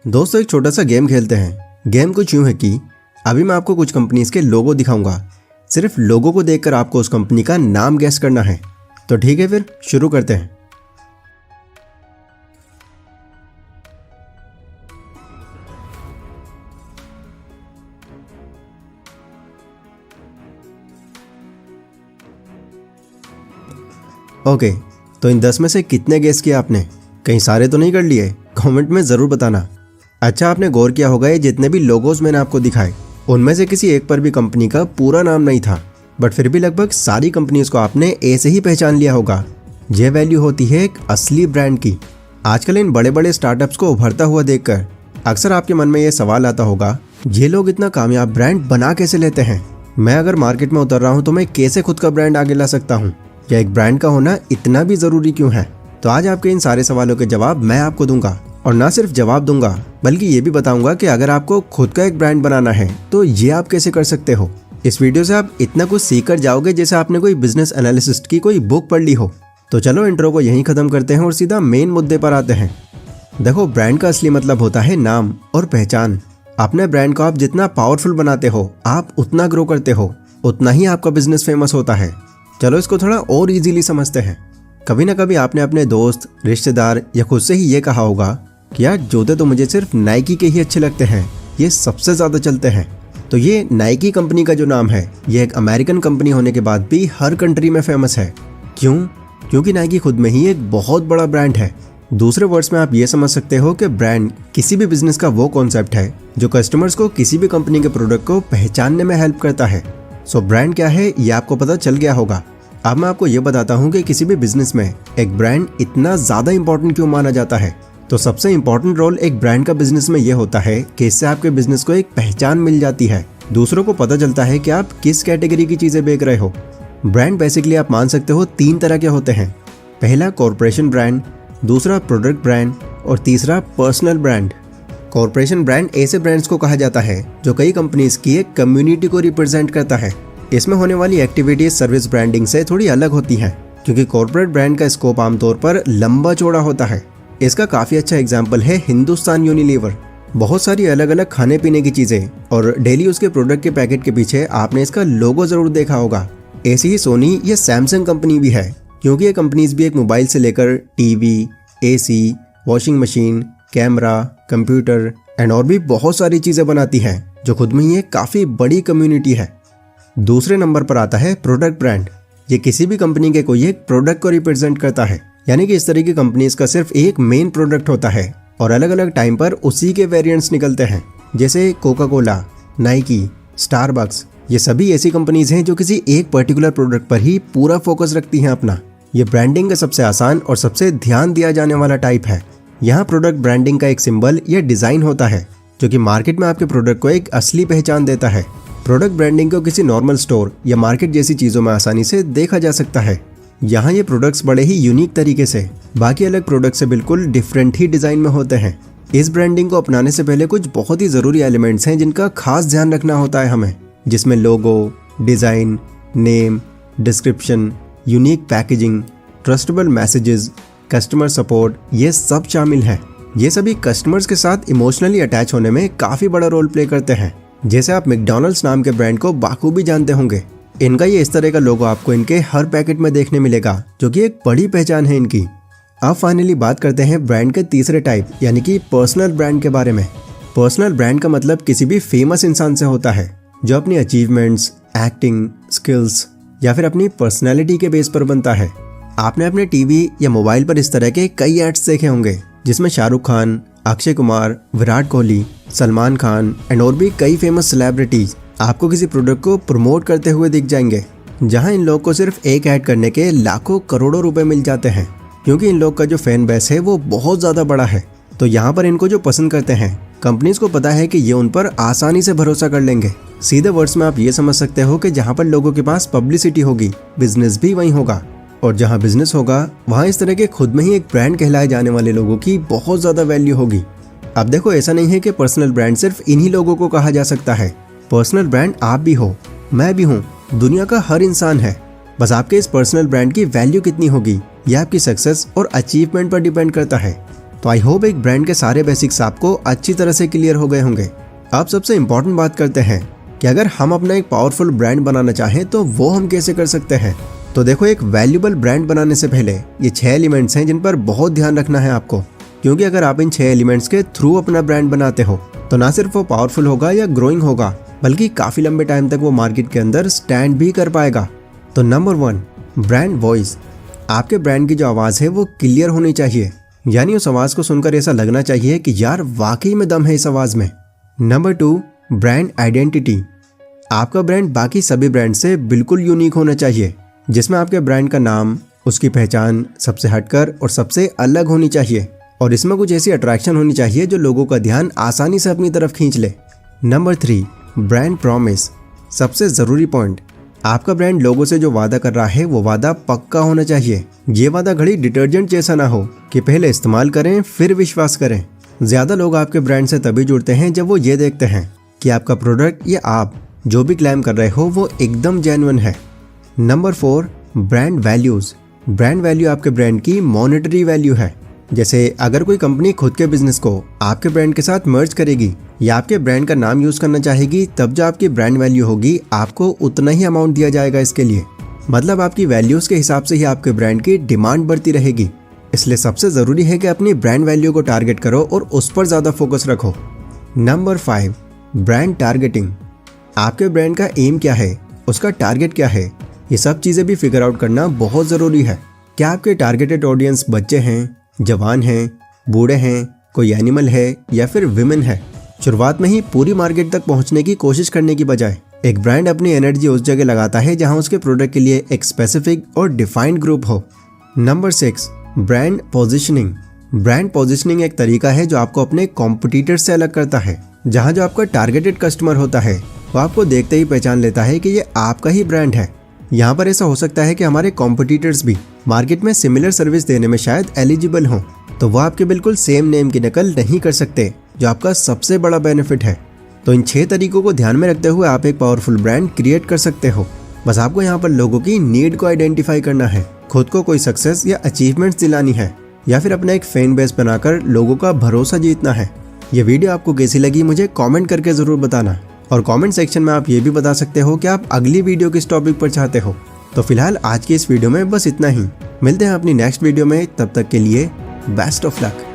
दोस्तों एक छोटा सा गेम खेलते हैं। गेम कुछ यूँ है कि अभी मैं आपको कुछ कंपनीज के लोगो दिखाऊंगा। सिर्फ लोगो को देखकर आपको उस कंपनी का नाम गैस करना है। तो ठीक है, फिर शुरू करते हैं। ओके, तो इन 10 में से कितने गेस किया आपने? कहीं सारे तो नहीं कर लिए? कमेंट में ज़रूर बताना। अच्छा, आपने गौर किया होगा ये जितने भी लोगोस मैंने आपको दिखाए उनमें से किसी एक पर भी कंपनी का पूरा नाम नहीं था, बट फिर भी लगभग सारी कंपनीज को आपने ऐसे ही पहचान लिया होगा। यह वैल्यू होती है एक असली ब्रांड की। आजकल इन बड़े बड़े स्टार्टअप्स को उभरता हुआ देखकर अक्सर आपके मन में ये सवाल आता होगा, ये लोग इतना कामयाब ब्रांड बना कैसे लेते हैं? मैं अगर मार्केट में उतर रहा हूँ तो मैं कैसे खुद का ब्रांड आगे ला सकता हूँ? या एक ब्रांड का होना इतना भी ज़रूरी क्यों है? तो आज आपके इन सारे सवालों के जवाब मैं आपको दूंगा, और ना सिर्फ जवाब दूंगा बल्कि ये भी बताऊंगा कि अगर आपको खुद का एक ब्रांड बनाना है तो ये आप कैसे कर सकते हो। इस वीडियो से आप इतना कुछ सीख कर जाओगे जैसे आपने कोई बिजनेस एनालिसिस्ट की कोई बुक पढ़ ली हो। तो चलो इंट्रो को यहीं खत्म करते हैं और सीधा मेन मुद्दे पर आते हैं। देखो, ब्रांड का असली मतलब होता है नाम और पहचान। अपने ब्रांड को आप जितना पावरफुल बनाते हो, आप उतना ग्रो करते हो, उतना ही आपका बिजनेस फेमस होता है। चलो इसको थोड़ा और इजीली समझते हैं। कभी ना कभी आपने अपने दोस्त, रिश्तेदार या खुद से ही ये कहा होगा कि यार जूते तो मुझे सिर्फ नाइकी के ही अच्छे लगते हैं, ये सबसे ज़्यादा चलते हैं। तो ये नाइकी कंपनी का जो नाम है ये एक अमेरिकन कंपनी होने के बाद भी हर कंट्री में फेमस है। क्यों? क्योंकि नाइकी खुद में ही एक बहुत बड़ा ब्रांड है। दूसरे वर्ड्स में आप ये समझ सकते हो कि ब्रांड किसी भी बिजनेस का वो कॉन्सेप्ट है जो कस्टमर्स को किसी भी कंपनी के प्रोडक्ट को पहचानने में हेल्प करता है। सो ब्रांड क्या है ये आपको पता चल गया होगा। अब मैं आपको ये बताता हूँ कि किसी भी बिजनेस में एक ब्रांड इतना ज़्यादा इंपॉर्टेंट क्यों माना जाता है। तो सबसे इंपॉर्टेंट रोल एक ब्रांड का बिजनेस में ये होता है कि इससे आपके बिजनेस को एक पहचान मिल जाती है। दूसरों को पता चलता है कि आप किस कैटेगरी की चीज़ें बेच रहे हो। ब्रांड बेसिकली आप मान सकते हो 3 तरह के होते हैं। पहला कॉर्पोरेशन ब्रांड, दूसरा प्रोडक्ट ब्रांड और तीसरा पर्सनल ब्रांड। कॉर्पोरेशन ब्रांड ऐसे ब्रांड्स को कहा जाता है जो कई कंपनीज की एक कम्युनिटी को रिप्रेजेंट करता है। इसमें होने वाली एक्टिविटीज सर्विस ब्रांडिंग से थोड़ी अलग होती हैं, क्योंकि कॉर्पोरेट ब्रांड का स्कोप आमतौर पर लंबा चौड़ा होता है। इसका काफ़ी अच्छा एग्जाम्पल है हिंदुस्तान यूनिलीवर। बहुत सारी अलग अलग खाने पीने की चीज़ें और डेली उसके प्रोडक्ट के पैकेट के पीछे आपने इसका लोगो ज़रूर देखा होगा। ऐसी ही सोनी या सैमसंग कंपनी भी है, क्योंकि ये कंपनीज भी एक मोबाइल से लेकर TV, AC, washing machine, camera, computer and और भी बहुत सारी चीज़ें बनाती हैं, जो खुद में ही एक काफ़ी बड़ी कम्युनिटी है। दूसरे नंबर पर आता है प्रोडक्ट ब्रांड। ये किसी भी कंपनी के कोई एक प्रोडक्ट को रिप्रेजेंट करता है, यानी कि इस तरह की कंपनीज का सिर्फ एक मेन प्रोडक्ट होता है और अलग अलग टाइम पर उसी के वेरिएंट्स निकलते हैं। जैसे कोका कोला, नाइकी, स्टारबक्स, ये सभी ऐसी कंपनीज हैं जो किसी एक पर्टिकुलर प्रोडक्ट पर ही पूरा फोकस रखती हैं अपना। ये ब्रांडिंग का सबसे आसान और सबसे ध्यान दिया जाने वाला टाइप है। यहाँ प्रोडक्ट ब्रांडिंग का एक सिंबल या डिज़ाइन होता है जो कि मार्केट में आपके प्रोडक्ट को एक असली पहचान देता है। प्रोडक्ट ब्रांडिंग को किसी नॉर्मल स्टोर या मार्केट जैसी चीज़ों में आसानी से देखा जा सकता है। यहाँ ये प्रोडक्ट्स बड़े ही यूनिक तरीके से बाकी अलग प्रोडक्ट से बिल्कुल डिफरेंट ही डिज़ाइन में होते हैं। इस ब्रांडिंग को अपनाने से पहले कुछ बहुत ही ज़रूरी एलिमेंट्स हैं जिनका खास ध्यान रखना होता है हमें, जिसमें logo, design, name, description, unique packaging, trustable messages, customer support, ये सब शामिल हैं। ये सभी कस्टमर्स के साथ इमोशनली अटैच होने में काफ़ी बड़ा रोल प्ले करते हैं। जैसे आप मैकडॉनल्ड्स नाम के ब्रांड को बाखूबी जानते होंगे। इनका ये इस तरह का लोगो आपको इनके हर पैकेट में देखने मिलेगा, जो कि एक बड़ी पहचान है इनकी। अब फाइनली बात करते हैं ब्रांड के तीसरे टाइप यानी कि पर्सनल ब्रांड के बारे में। पर्सनल ब्रांड का मतलब किसी भी फेमस इंसान से होता है जो अपनी अचीवमेंट्स, एक्टिंग स्किल्स या फिर अपनी पर्सनैलिटी के बेस पर बनता है। आपने अपने टीवी या मोबाइल पर इस तरह के कई एड्स देखे होंगे जिसमें शाहरुख खान, अक्षय कुमार, विराट कोहली, सलमान खान एंड और भी कई फेमस सेलिब्रिटीज आपको किसी प्रोडक्ट को प्रमोट करते हुए दिख जाएंगे, जहां इन लोगों को सिर्फ एक ऐड करने के लाखों करोड़ों रुपए मिल जाते हैं, क्योंकि इन लोग का जो फैन बेस है वो बहुत ज़्यादा बड़ा है। तो यहाँ पर इनको जो पसंद करते हैं कंपनीज को पता है कि ये उन पर आसानी से भरोसा कर लेंगे। सीधे वर्ड्स में आप ये समझ सकते हो कि जहाँ पर लोगों के पास पब्लिसिटी होगी, बिजनेस भी वहीं होगा, और जहाँ बिजनेस होगा वहाँ इस तरह के खुद में ही एक ब्रांड कहलाए जाने वाले लोगों की बहुत ज़्यादा वैल्यू होगी। अब देखो, ऐसा नहीं है कि पर्सनल ब्रांड सिर्फ इन्हीं लोगों को कहा जा सकता है। पर्सनल ब्रांड आप भी हो, मैं भी हूँ, दुनिया का हर इंसान है। बस आपके इस पर्सनल ब्रांड की वैल्यू कितनी होगी यह आपकी सक्सेस और अचीवमेंट पर डिपेंड करता है। तो आई होप एक ब्रांड के सारे बेसिक्स आपको अच्छी तरह से क्लियर हो गए होंगे। अब सबसे इम्पोर्टेंट बात करते हैं कि अगर हम अपना एक पावरफुल ब्रांड बनाना चाहें तो वो हम कैसे कर सकते हैं। तो देखो, एक वैल्यूबल ब्रांड बनाने से पहले ये 6 एलिमेंट्स हैं जिन पर बहुत ध्यान रखना है आपको, क्योंकि अगर आप इन 6 एलिमेंट्स के थ्रू अपना ब्रांड बनाते हो तो ना सिर्फ वो पावरफुल होगा या ग्रोइंग होगा, बल्कि काफी लंबे टाइम तक वो मार्केट के अंदर स्टैंड भी कर पाएगा। तो नंबर 1, ब्रांड वॉइस। आपके ब्रांड की जो आवाज़ है वो क्लियर होनी चाहिए, यानी उस आवाज़ को सुनकर ऐसा लगना चाहिए कि यार वाकई में दम है इस आवाज़ में। Number 2, brand identity. आपका ब्रांड बाकी सभी ब्रांड से बिल्कुल यूनिक होना चाहिए, जिसमें आपके ब्रांड का नाम, उसकी पहचान सबसे हटकर और सबसे अलग होनी चाहिए, और इसमें कुछ ऐसी अट्रैक्शन होनी चाहिए जो लोगों का ध्यान आसानी से अपनी तरफ खींच ले। Number 3, brand promise. सबसे ज़रूरी पॉइंट, आपका ब्रांड लोगों से जो वादा कर रहा है वो वादा पक्का होना चाहिए। ये वादा घड़ी डिटर्जेंट जैसा ना हो कि पहले इस्तेमाल करें फिर विश्वास करें। ज़्यादा लोग आपके ब्रांड से तभी जुड़ते हैं जब वो ये देखते हैं कि आपका प्रोडक्ट या आप जो भी क्लेम कर रहे हो वो एकदम जेन्युइन है। Number 4, brand values. Brand value आपके ब्रांड की मॉनेटरी वैल्यू है। जैसे अगर कोई कंपनी खुद के बिजनेस को आपके ब्रांड के साथ मर्ज करेगी या आपके ब्रांड का नाम यूज़ करना चाहेगी, तब जो आपकी ब्रांड वैल्यू होगी आपको उतना ही अमाउंट दिया जाएगा इसके लिए। मतलब आपकी वैल्यूज़ के हिसाब से ही आपके ब्रांड की डिमांड बढ़ती रहेगी। इसलिए सबसे ज़रूरी है कि अपनी ब्रांड वैल्यू को टारगेट करो और उस पर ज़्यादा फोकस रखो। Number 5, brand targeting. आपके ब्रांड का एम क्या है, उसका टारगेट क्या है, ये सब चीज़ें भी फिगर आउट करना बहुत ज़रूरी है। क्या आपके टारगेटेड ऑडियंस बच्चे हैं, जवान हैं, बूढ़े हैं, कोई एनिमल है या फिर विमेन है। शुरुआत में ही पूरी मार्केट तक पहुंचने की कोशिश करने की बजाय एक ब्रांड अपनी एनर्जी उस जगह लगाता है जहां उसके प्रोडक्ट के लिए एक स्पेसिफिक और डिफाइंड ग्रुप हो। Number 6, brand positioning. Brand positioning एक तरीका है जो आपको अपने कॉम्पिटिटर से अलग करता है, जहां जो आपका टारगेटेड कस्टमर होता है वो आपको देखते ही पहचान लेता है कि ये आपका ही ब्रांड है। यहाँ पर ऐसा हो सकता है कि हमारे कॉम्पिटिटर्स भी मार्केट में सिमिलर सर्विस देने में शायद एलिजिबल हों, तो वो आपके बिल्कुल सेम नेम की नकल नहीं कर सकते, जो आपका सबसे बड़ा बेनिफिट है। तो इन 6 तरीकों को ध्यान में रखते हुए आप एक पावरफुल ब्रांड क्रिएट कर सकते हो। बस आपको यहाँ पर लोगों की नीड को आइडेंटिफाई करना है, खुद को कोई सक्सेस या अचीवमेंट्स दिलानी है, या फिर अपना एक फैन बेस बनाकर लोगों का भरोसा जीतना है। ये वीडियो आपको कैसी लगी मुझे कमेंट करके ज़रूर बताना, और कमेंट सेक्शन में आप ये भी बता सकते हो कि आप अगली वीडियो किस टॉपिक पर चाहते हो। तो फिलहाल आज की इस वीडियो में बस इतना ही। मिलते हैं अपनी नेक्स्ट वीडियो में, तब तक के लिए बेस्ट ऑफ लक।